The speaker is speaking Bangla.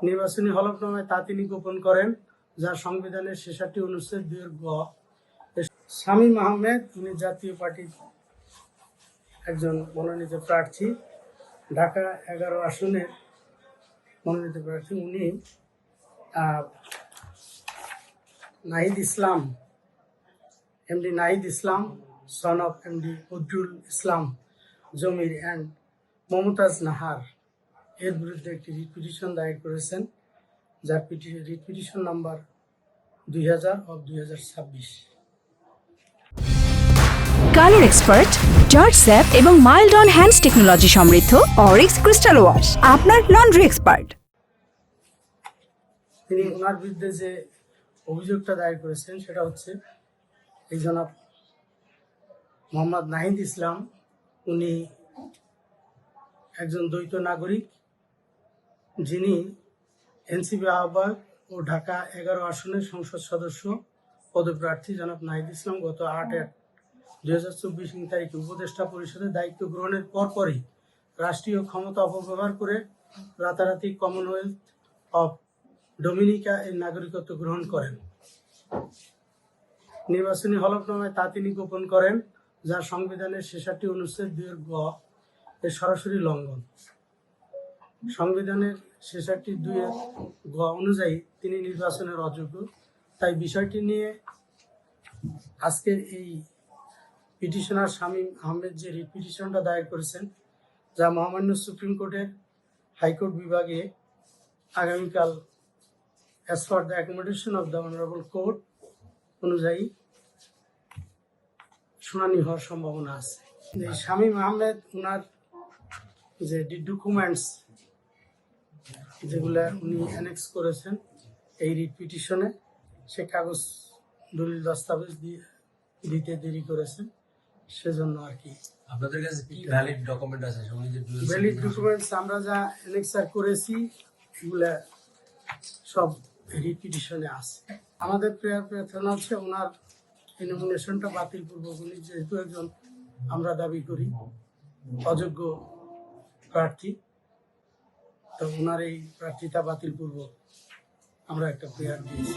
নির্বাচনী হলফনামায় তা তিনি গোপন করেন, যা সংবিধানের ৬৬ অনুচ্ছেদ ২ গ। শামীম আহমেদ উনি জাতীয় পার্টির একজন মনোনীত প্রার্থী, ঢাকা ১১ আসনের মনোনীত প্রার্থী। উনি Nahid Islam, MD Nahid Islam, son of MD Badrul Islam Jamir and Mumtaz Nahar এর বিরুদ্ধে একটি রিট পিটিশন দায়ের করেছেন, যার writ petition number 2000/2026। Colour expert, George sap এবং মাইল্ড অন হ্যান্ডস টেকনোলজি সমৃদ্ধ অরিক্স ক্রিস্টাল ওয়াশ আপনার লন্ড্রি এক্সপার্ট। তিনি ওনার বিরুদ্ধে যে অভিযোগটা দায়ের করেছেন সেটা হচ্ছে, এই জনাব মোহাম্মদ নাহিদ ইসলাম উনি একজন দ্বৈত নাগরিক, যিনি এনসিপি আহ্বায়ক ও ঢাকা ১১ আসনের সংসদ সদস্য পদপ্রার্থী জনাব নাহিদ ইসলাম গত ৮/১/২০২৪ তারিখে উপদেষ্টা পরিষদের দায়িত্ব গ্রহণের পরপরই রাষ্ট্রীয় ক্ষমতা অপব্যবহার করে রাতারাতি কমনওয়েলথ অফ ডোমিনিকা এর নাগরিকত্ব গ্রহণ করেন। নির্বাচনী হলফনামায় তা তিনি গোপন করেন, যা সংবিধানের ৬৬ অনুচ্ছেদ ২ গ এর সরাসরি লঙ্ঘন। সংবিধানের ৬৬(২) গ অনুযায়ী তিনি নির্বাচনের অযোগ্য। তাই বিষয়টি নিয়ে আজকের এই পিটিশনার শামীম আহমেদ যে রিট পিটিশনটা দায়ের করেছেন, যা মহামান্য সুপ্রিম কোর্টের হাইকোর্ট বিভাগে আগামীকাল as for the accommodation of the honourable court অনুযায়ী শুনানি হওয়ার সম্ভাবনা আছে। এই শামীম আহমেদ ওনার যে ডকুমেন্টস যেগুলা উনি অ্যানেক্স করেছেন এই রিট পিটিশনে, সে কাগজ দলিল দস্তাবেজ দিতে দেরি করেছেন, সেজন্য আর কি। আপনাদের কাছে কি ভ্যালিড ডকুমেন্ট আছে? ভ্যালিড ডকুমেন্টস আমরা যা অ্যানেক্সার করেছি এগুলা সব রিট পিটিশনে আছে। আমাদের প্রার্থনা হচ্ছে ওনার এই নমিনেশনটা বাতিল পূর্বক, উনি যেহেতু একজন আমরা দাবি করি অযোগ্য প্রার্থী, তো ওনার এই প্রার্থিতা বাতিল পূর্বক আমরা একটা প্রেয়ার দিয়েছি।